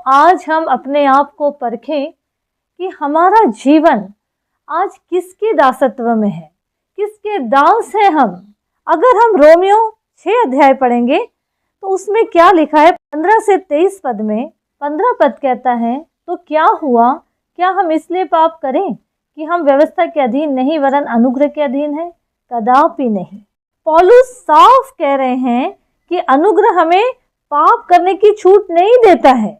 आज हम अपने आप को परखें कि हमारा जीवन आज किसके दासत्व में है, किसके दास हैं हम। अगर हम रोमियो 6 अध्याय पढ़ेंगे तो उसमें क्या लिखा है 15 से 23 पद में। 15 पद कहता है, तो क्या हुआ, क्या हम इसलिए पाप करें कि हम व्यवस्था के अधीन नहीं वरन अनुग्रह के अधीन है? कदापि नहीं। पौलुस साफ कह रहे हैं कि अनुग्रह हमें पाप करने की छूट नहीं देता है,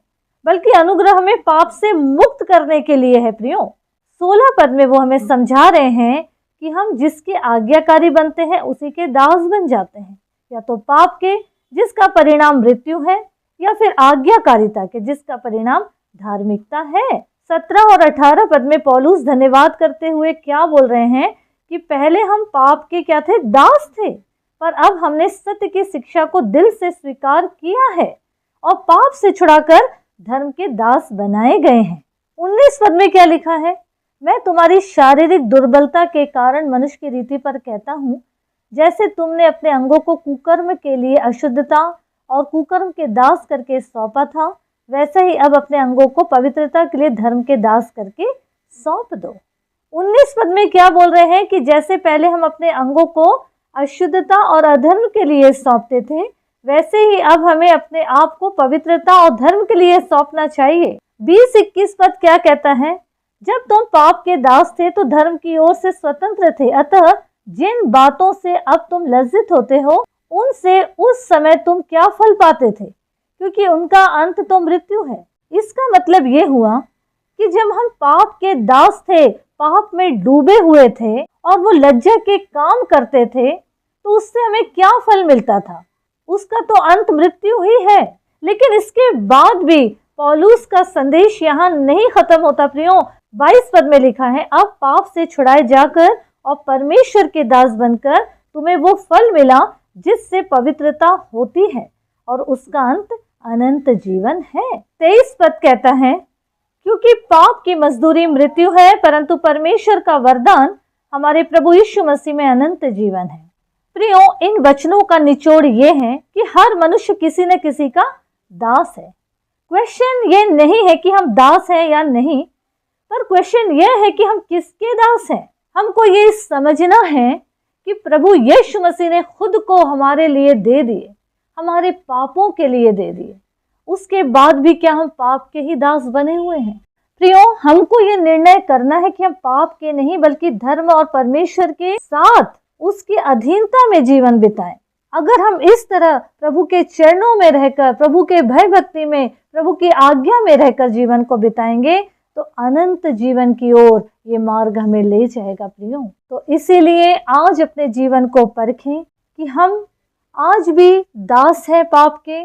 बल्कि अनुग्रह हमें पाप से मुक्त करने के लिए है। प्रियो 16 पद में वो हमें समझा रहे हैं कि हम जिसके आज्ञाकारी बनते हैं उसी के दास बन जाते हैं, या तो पाप के जिसका परिणाम मृत्यु है, या फिर आज्ञाकारिता के जिसका परिणाम धार्मिकता है। 17 और 18 पद में पौलुस धन्यवाद करते हुए क्या बोल रहे हैं कि पहले हम पाप के क्या थे, दास थे, पर अब हमने सत्य की शिक्षा को दिल से स्वीकार किया है और पाप से छुड़ाकर धर्म के दास बनाए गए हैं। 19 पद में क्या लिखा है, मैं तुम्हारी शारीरिक दुर्बलता के कारण मनुष्य की रीति पर कहता हूँ, जैसे तुमने अपने अंगों को कुकर्म के लिए अशुद्धता और कुकर्म के दास करके सौंपा था, वैसे ही अब अपने अंगों को पवित्रता के लिए धर्म के दास करके सौंप दो। 19 पद में क्या बोल रहे हैं कि जैसे पहले हम अपने अंगों को अशुद्धता और अधर्म के लिए सौंपते थे, वैसे ही अब हमें अपने आप को पवित्रता और धर्म के लिए सौंपना चाहिए। 20-21 पद क्या कहता है, जब तुम पाप के दास थे तो धर्म की ओर से स्वतंत्र थे, अतः जिन बातों से अब तुम लज्जित होते हो उनसे उस समय तुम क्या फल पाते थे, क्योंकि उनका अंत तो मृत्यु है। इसका मतलब ये हुआ कि जब हम पाप के दास थे, पाप में डूबे हुए थे और वो लज्जा के काम करते थे, तो उससे हमें क्या फल मिलता था? उसका तो अंत मृत्यु ही है। लेकिन इसके बाद भी पौलुस का संदेश यहाँ नहीं खत्म होता। प्रियो 22 पद में लिखा है, अब पाप से छुड़ाए जाकर और परमेश्वर के दास बनकर तुम्हें वो फल मिला जिससे पवित्रता होती है और उसका अंत अनंत जीवन है। 23 पद कहता है, क्योंकि पाप की मजदूरी मृत्यु है, परंतु परमेश्वर का वरदान हमारे प्रभु यीशु मसीह में अनंत जीवन है। प्रियो इन वचनों का निचोड़ ये है कि हर मनुष्य किसी न किसी का दास है। क्वेश्चन ये नहीं है कि हम दास हैं या नहीं, पर क्वेश्चन ये है कि हम किसके दास हैं। हमको ये समझना है कि प्रभु यीशु मसीह ने खुद को हमारे लिए दे दिए, हमारे पापों के लिए दे दिए, उसके बाद भी क्या हम पाप के ही दास बने हुए हैं? प्रियो हमको ये निर्णय करना है कि हम पाप के नहीं बल्कि धर्म और परमेश्वर के साथ उसकी अधीनता में जीवन बिताएं। अगर हम इस तरह प्रभु के चरणों में रहकर, प्रभु के भय भक्ति में, प्रभु की आज्ञा में रहकर जीवन को बिताएंगे तो अनंत जीवन की ओर ये मार्ग हमें ले जाएगा। प्रियो तो इसीलिए आज अपने जीवन को परखें कि हम आज भी दास हैं पाप के,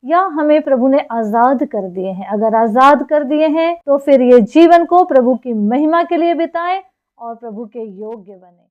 या हमें प्रभु ने आज़ाद कर दिए हैं। अगर आज़ाद कर दिए हैं तो फिर ये जीवन को प्रभु की महिमा के लिए बिताएं और प्रभु के योग्य बने।